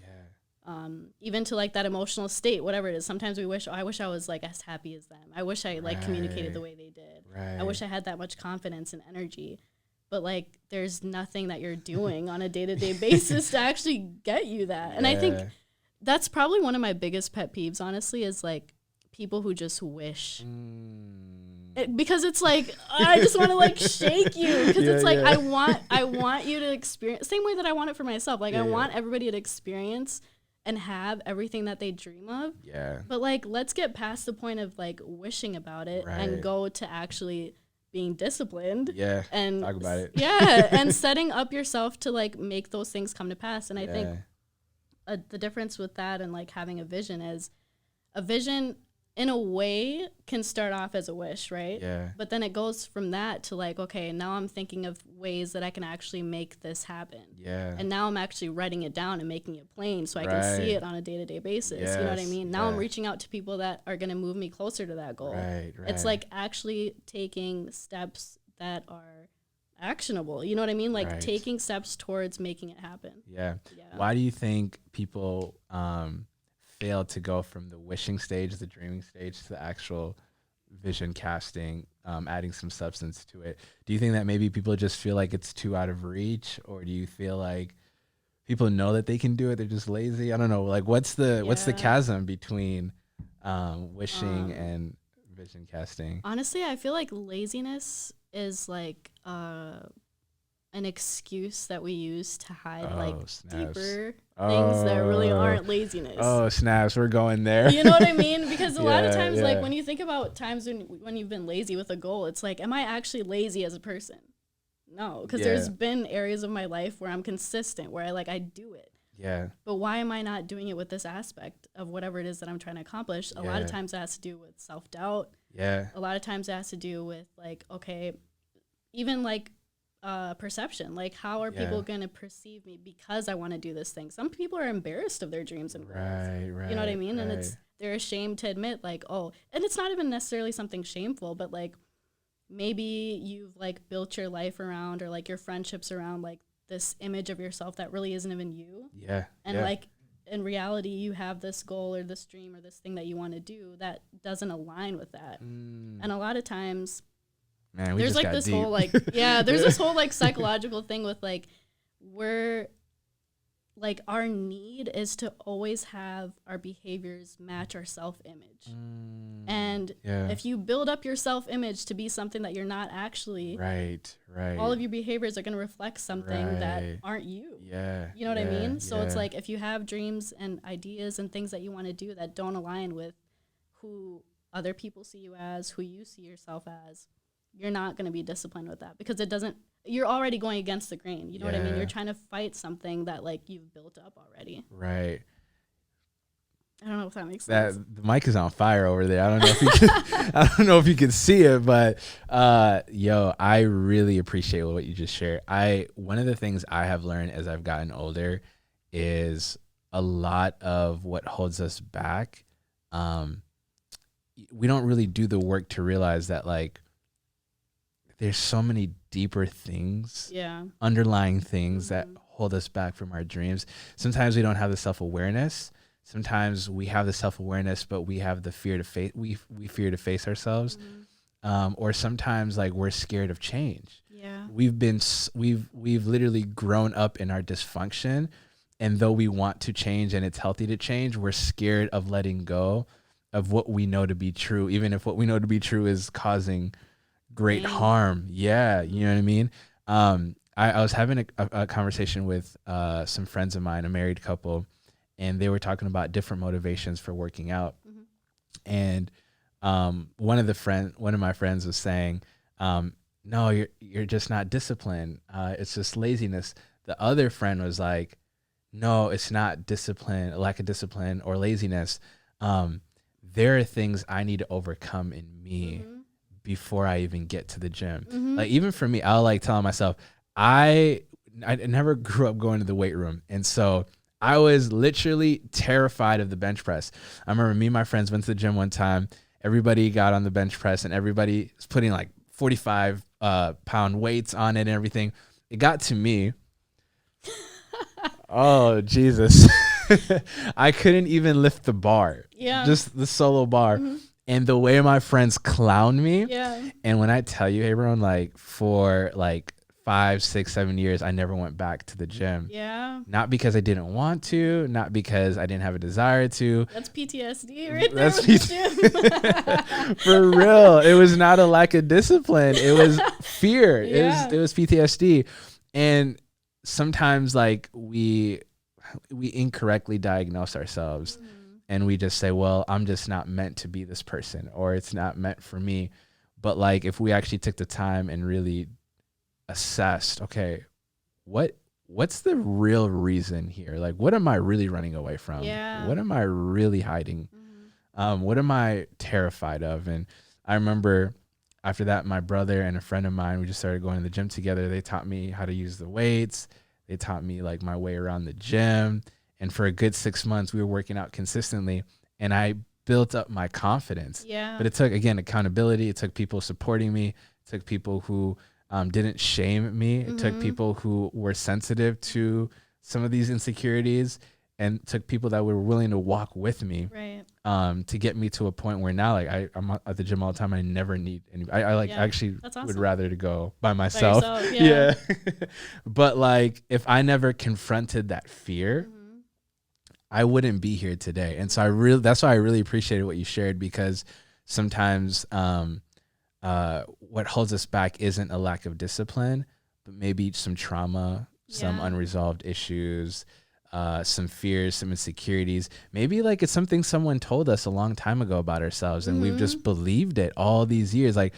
Even to like that emotional state, whatever it is. Sometimes we wish, oh, I wish I was like as happy as them. I wish I like communicated the way they did. I wish I had that much confidence and energy. But like there's nothing that you're doing on a day-to-day basis to actually get you that. And I think that's probably one of my biggest pet peeves, honestly, is like people who just wish. Because it's like, I just want to like shake you, because it's like I want you to experience same way that I want it for myself. Like I want everybody to experience and have everything that they dream of. But like let's get past the point of like wishing about it and go to actually being disciplined and talk about it. And setting up yourself to like make those things come to pass. And I think the difference with that and like having a vision is, a vision in a way can start off as a wish, right? But then it goes from that to like, okay, now I'm thinking of ways that I can actually make this happen. And now I'm actually writing it down and making it plain so I can see it on a day-to-day basis. You know what I mean? Now I'm reaching out to people that are going to move me closer to that goal. It's like actually taking steps that are actionable. You know what I mean? Like Right. taking steps towards making it happen. Yeah. Yeah. Why do you think people fail to go from the wishing stage, the dreaming stage, to the actual vision casting, adding some substance to it? Do you think that maybe people just feel like it's too out of reach, or do you feel like people know that they can do it, they're just lazy? I don't know. Like, what's the Yeah. chasm between wishing and vision casting? Honestly, I feel like laziness is like an excuse that we use to hide like Snaps. deeper things that really aren't laziness. Oh, snaps. We're going there. You know what I mean? Because a lot of Yeah, times, like yeah. when you think about times when you've been lazy with a goal, it's like, am I actually lazy as a person? No, because Yeah. there's been areas of my life where I'm consistent, where I do it. Yeah. But why am I not doing it with this aspect of whatever it is that I'm trying to accomplish? A lot of Yeah. times it has to do with self-doubt. Yeah. A lot of times it has to do with like, okay, even like perception. Like, how are Yeah. people going to perceive me because I want to do this thing? Some people are embarrassed of their dreams and goals. Right. You know what I mean? And right. they're ashamed to admit like, oh, and it's not even necessarily something shameful, but like maybe you've like built your life around, or like your friendships around like this image of yourself that really isn't even you. Yeah. And yeah. like in reality, you have this goal or this dream or this thing that you want to do that doesn't align with that. And a lot of times Man, we there's just like got this deep. whole like, yeah, there's this whole like psychological thing with like, we're like, our need is to always have our behaviors match our self-image. And yeah. if you build up your self-image to be something that you're not actually, Right. all of your behaviors are going to reflect something that Right. aren't you. Yeah. You know what I yeah, mean? So it's yeah. like, if you have dreams and ideas and things that you want to do that don't align with who other people see you as, who you see yourself as, you're not going to be disciplined with that, because you're already going against the grain. You know what I mean? Yeah. You're trying to fight something that like you've built up already. Right. I don't know if that makes That sense. the mic is on fire over there. I don't know if you can, I don't know if you can see it, but yo, I really appreciate what you just shared. One of the things I have learned as I've gotten older is a lot of what holds us back. We don't really do the work to realize that like there's so many deeper things, Yeah. underlying things that hold us back from our dreams. Sometimes we don't have the self-awareness. Sometimes we have the self-awareness, but we have the fear to face. We fear to face ourselves, or sometimes like we're scared of change. Yeah. We've literally grown up in our dysfunction, and though we want to change and it's healthy to change, we're scared of letting go of what we know to be true, even if what we know to be true is causing great harm. Yeah, you know what I mean? I was having a conversation with some friends of mine, a married couple, and they were talking about different motivations for working out. And one of my friends was saying, no, you're just not disciplined. It's just laziness. The other friend was like, no, it's not discipline, lack of discipline or laziness. There are things I need to overcome in me before I even get to the gym. Like, even for me, I'll like tell myself, I never grew up going to the weight room. And so I was literally terrified of the bench press. I remember me and my friends went to the gym one time. Everybody got on the bench press and everybody was putting like 45 pound weights on it and everything. It got to me. Oh, Jesus. I couldn't even lift the bar. Yeah. Just the solo bar. And the way my friends clown me. Yeah. And when I tell you, Hebron, like for like 5, 6, 7 years, I never went back to the gym. Yeah. Not because I didn't want to, not because I didn't have a desire to. That's PTSD right there. That's With the gym. For real. It was not a lack of discipline. It was fear. Yeah. It was PTSD. And sometimes like we incorrectly diagnose ourselves and we just say, well, I'm just not meant to be this person, or it's not meant for me. But like, if we actually took the time and really assessed, okay, what's the real reason here? Like, what am I really running away from? Yeah. What am I really hiding? What am I terrified of? And I remember after that, my brother and a friend of mine, we just started going to the gym together. They taught me how to use the weights. They taught me like my way around the gym. And for a good 6 months, we were working out consistently, and I built up my confidence. Yeah. But it took, again, accountability. It took people supporting me. It took people who didn't shame me. It took people who were sensitive to some of these insecurities, and took people that were willing to walk with me, to get me to a point where now, like, I'm at the gym all the time. I never need any. I actually would rather to go by myself. Yeah. But like, if I never confronted that fear, I wouldn't be here today. And so that's why I really appreciated what you shared, because sometimes what holds us back isn't a lack of discipline, but maybe some trauma, some unresolved issues, some fears, some insecurities. Maybe like it's something someone told us a long time ago about ourselves, and we've just believed it all these years. Like,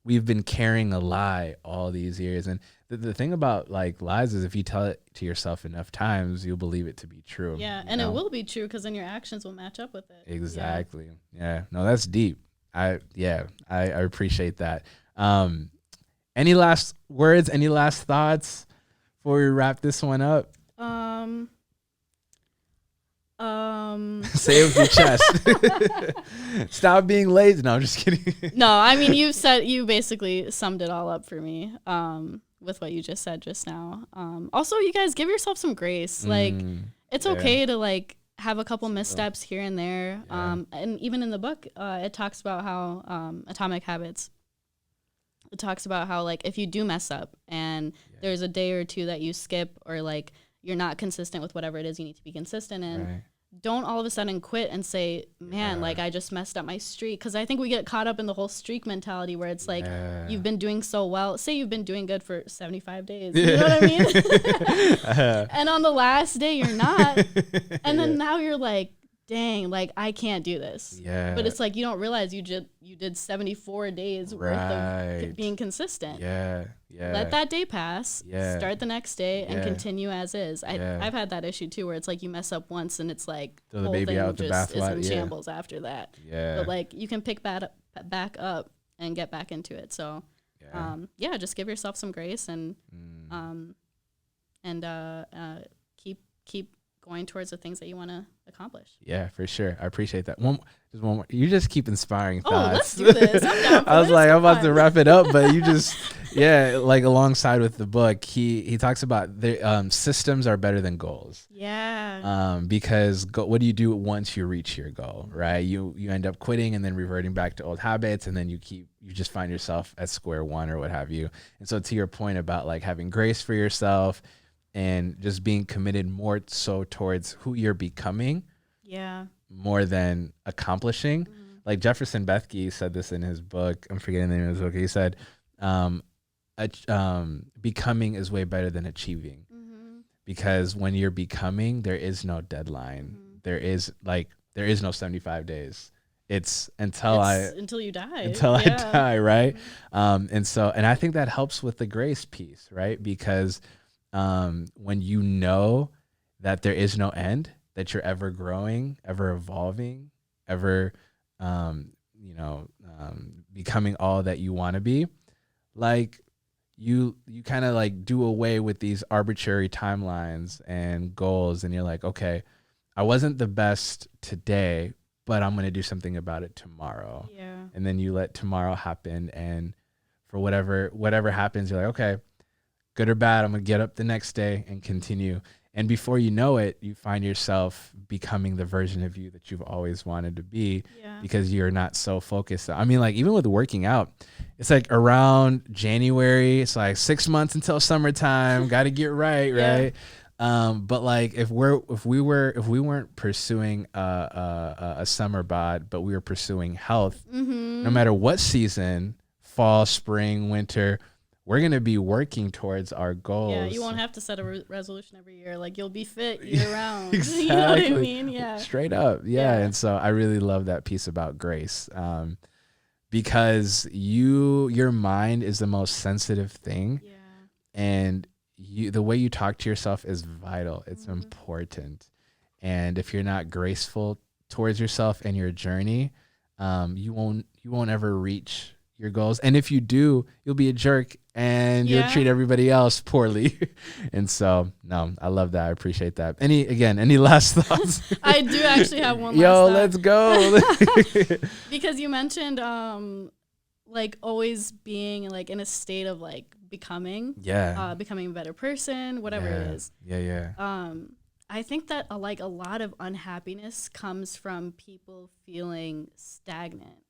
we've been carrying a lie all these years. And the thing about like lies is, if you tell it to yourself enough times, you'll believe it to be true. Yeah, and it will be true, because then your actions will match up with it. Exactly. Yeah. No, that's deep. I appreciate that. Any last words? Any last thoughts before we wrap this one up? Say it with your chest. Stop being lazy. No, I'm just kidding. No, I mean, you basically summed it all up for me with what you just said just now. Also, you guys, give yourself some grace. Like, it's okay to like have a couple missteps here and there. And even in the book, it talks about how Atomic Habits, it talks about how, like, if you do mess up and there's a day or two that you skip, or like you're not consistent with whatever it is you need to be consistent in, don't all of a sudden quit and say, man, like, I just messed up my streak. Because I think we get caught up in the whole streak mentality, where it's like, you've been doing so well. Say you've been doing good for 75 days. You know what I mean? And on the last day, you're not. And then now you're like, dang, like, I can't do this. But it's like, you don't realize you did 74 days worth of being consistent. Let that day pass. Start the next day and continue as is. I've had that issue too, where it's like you mess up once and it's like the whole baby out the bath is in shambles after that. But like, you can pick back up and get back into it. So just give yourself some grace and keep going towards the things that you want to accomplish. Yeah, for sure. I appreciate that. One more. You just keep inspiring Oh, thoughts. let's do this. I'm down for I was this. like, I'm Come about to on. wrap it up, but you just, like alongside with the book, he talks about the systems are better than goals. Because what do you do once you reach your goal, right? You end up quitting and then reverting back to old habits, and then you just find yourself at square one or what have you. And so, to your point about like having grace for yourself and just being committed more so towards who you're becoming, more than accomplishing. Like Jefferson Bethke said this in his book. I'm forgetting the name of his book. He said, becoming is way better than achieving, because when you're becoming, there is no deadline. There is no 75 days. It's until you die. I die, right? And I think that helps with the grace piece, right? Because when you know that there is no end, that you're ever growing, ever evolving, ever, becoming all that you want to be, like you kind of like do away with these arbitrary timelines and goals, and you're like, okay, I wasn't the best today, but I'm going to do something about it tomorrow. And then you let tomorrow happen, and for whatever happens, you're like, okay, good or bad, I'm going to get up the next day and continue. And before you know it, you find yourself becoming the version of you that you've always wanted to be, because you're not so focused. I mean, like, even with working out, it's like around January, it's like 6 months until summertime, got to get right. But like, if we weren't pursuing a summer bod, but we were pursuing health, no matter what season, fall, spring, winter, we're going to be working towards our goals. Yeah, you won't have to set a resolution every year. Like, you'll be fit year round. Exactly. You know what I mean? Yeah. Straight up. Yeah. And so I really love that piece about grace, because your mind is the most sensitive thing. And the way you talk to yourself is vital. It's important. And if you're not graceful towards yourself and your journey, you won't ever reach your goals. And if you do, you'll be a jerk and you'll treat everybody else poorly. And so, no, I love that. I appreciate that. Any last thoughts? I do actually have one last thought. Let's go. Because you mentioned like always being like in a state of like becoming. Yeah. Becoming a better person, whatever it is. Yeah. I think that a lot of unhappiness comes from people feeling stagnant.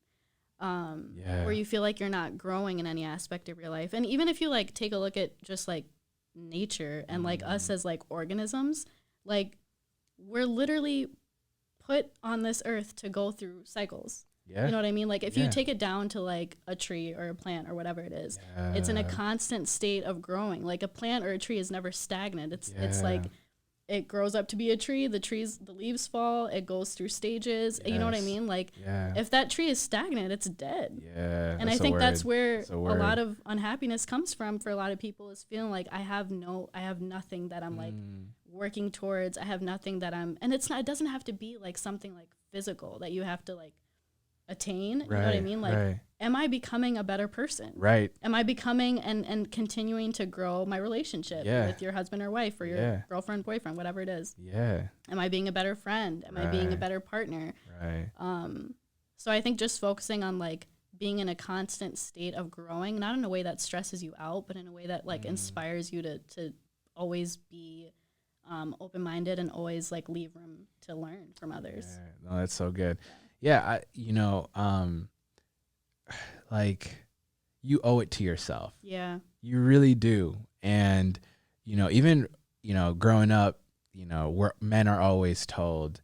Where you feel like you're not growing in any aspect of your life. And even if you like take a look at just like nature and like us as like organisms, like we're literally put on this earth to go through cycles. Yeah. You know what I mean? Like if you take it down to like a tree or a plant or whatever it is, it's in a constant state of growing. Like a plant or a tree is never stagnant. It's like it grows up to be a tree, the leaves fall, it goes through stages. You know what I mean? Like if that tree is stagnant, it's dead. Yeah. And I think that's where a lot of unhappiness comes from for a lot of people, is feeling like I have nothing that I'm like working towards. I have nothing that and it doesn't have to be like something like physical that you have to like attain. You know what I mean? Like, am I becoming a better person? Right. Am I becoming and continuing to grow my relationship with your husband or wife or your girlfriend, boyfriend, whatever it is? Yeah. Am I being a better friend? Am I being a better partner? Right. So I think just focusing on like being in a constant state of growing, not in a way that stresses you out, but in a way that like inspires you to always be open-minded and always like leave room to learn from others. No, that's so good. Yeah, like you owe it to yourself. Yeah. You really do. And, even, growing up, men are always told,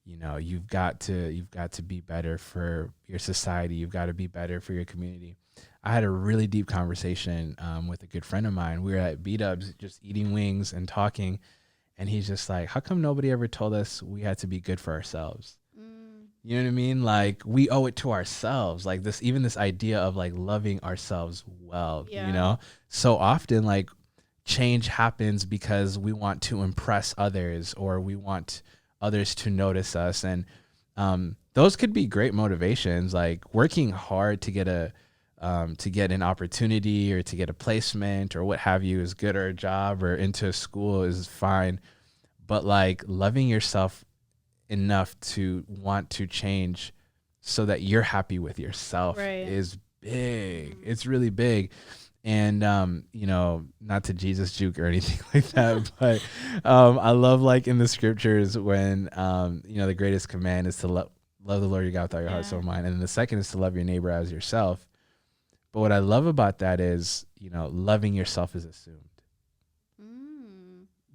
you've got to be better for your society. You've got to be better for your community. I had a really deep conversation with a good friend of mine. We were at B-Dubs just eating wings and talking. And he's just like, how come nobody ever told us we had to be good for ourselves? You know what I mean? Like we owe it to ourselves. Like this idea of like loving ourselves well, so often like change happens because we want to impress others or we want others to notice us. And those could be great motivations, like working hard to get an opportunity or to get a placement or what have you is good, or a job or into a school is fine. But like loving yourself enough to want to change so that you're happy with yourself is big. It's really big. And, not to Jesus juke or anything like that, but I love like in the scriptures when, the greatest command is to love the Lord your God with all your heart, soul, and mind. And then the second is to love your neighbor as yourself. But what I love about that is, loving yourself is assumed.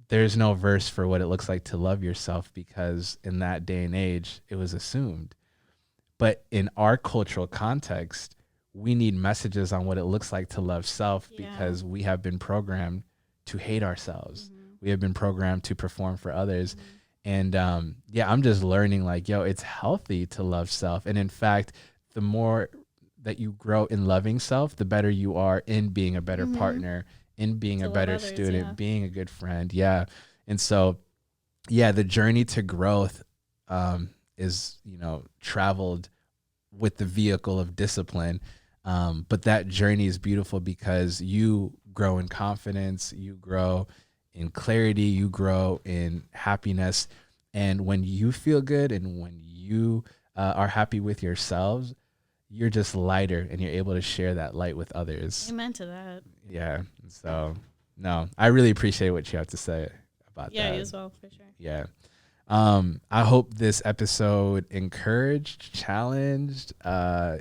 There's no verse for what it looks like to love yourself because in that day and age, it was assumed. But in our cultural context, we need messages on what it looks like to love self because we have been programmed to hate ourselves. We have been programmed to perform for others. And I'm just learning like, it's healthy to love self. And in fact, the more that you grow in loving self, the better you are in being a better partner, in being a better student, being a good friend. Yeah. And so, the journey to growth is, traveled with the vehicle of discipline. But that journey is beautiful because you grow in confidence, you grow in clarity, you grow in happiness. And when you feel good and when you are happy with yourselves, you're just lighter and you're able to share that light with others. Amen to that. Yeah. So, no, I really appreciate what you have to say about that. Yeah, you as well, for sure. Yeah. I hope this episode encouraged, challenged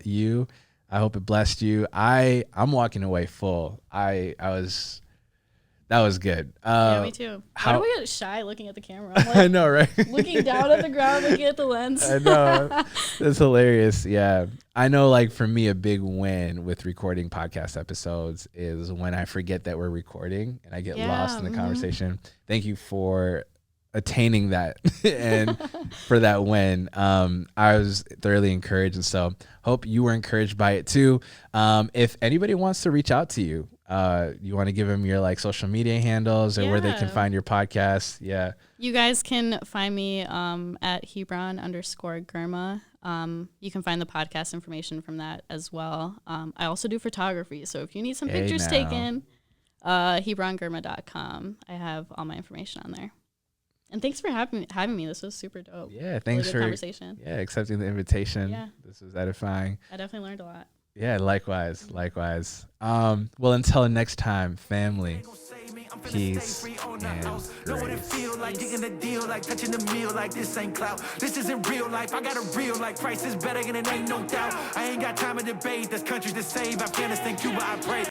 you. I hope it blessed you. I'm walking away full. That was good. Yeah, me too. How do we get shy looking at the camera? I'm like, I know, right? Looking down at the ground, looking at the lens. I know. That's hilarious. Yeah. I know, like, for me, a big win with recording podcast episodes is when I forget that we're recording and I get lost in the conversation. Thank you for attaining that and for that win. I was thoroughly encouraged, and so hope you were encouraged by it too. If anybody wants to reach out to you, you want to give them your like social media handles or where they can find your podcast? Yeah. You guys can find me at Hebron_Girma. You can find the podcast information from that as well. I also do photography, so if you need some pictures taken, HebronGirma.com. I have all my information on there. And thanks for having me. This was super dope. Yeah, thanks for conversation. Yeah, accepting the invitation. Yeah. This was edifying. I definitely learned a lot. Yeah, likewise, likewise. Well, until next time, family. Peace and Know what it grace. feel like, getting a deal, like touching the meal, like this ain't clout. This isn't real life, I got a real like price is better and it ain't no doubt. I ain't got time to debate, there's countries to save, Afghanistan, Cuba, I pray.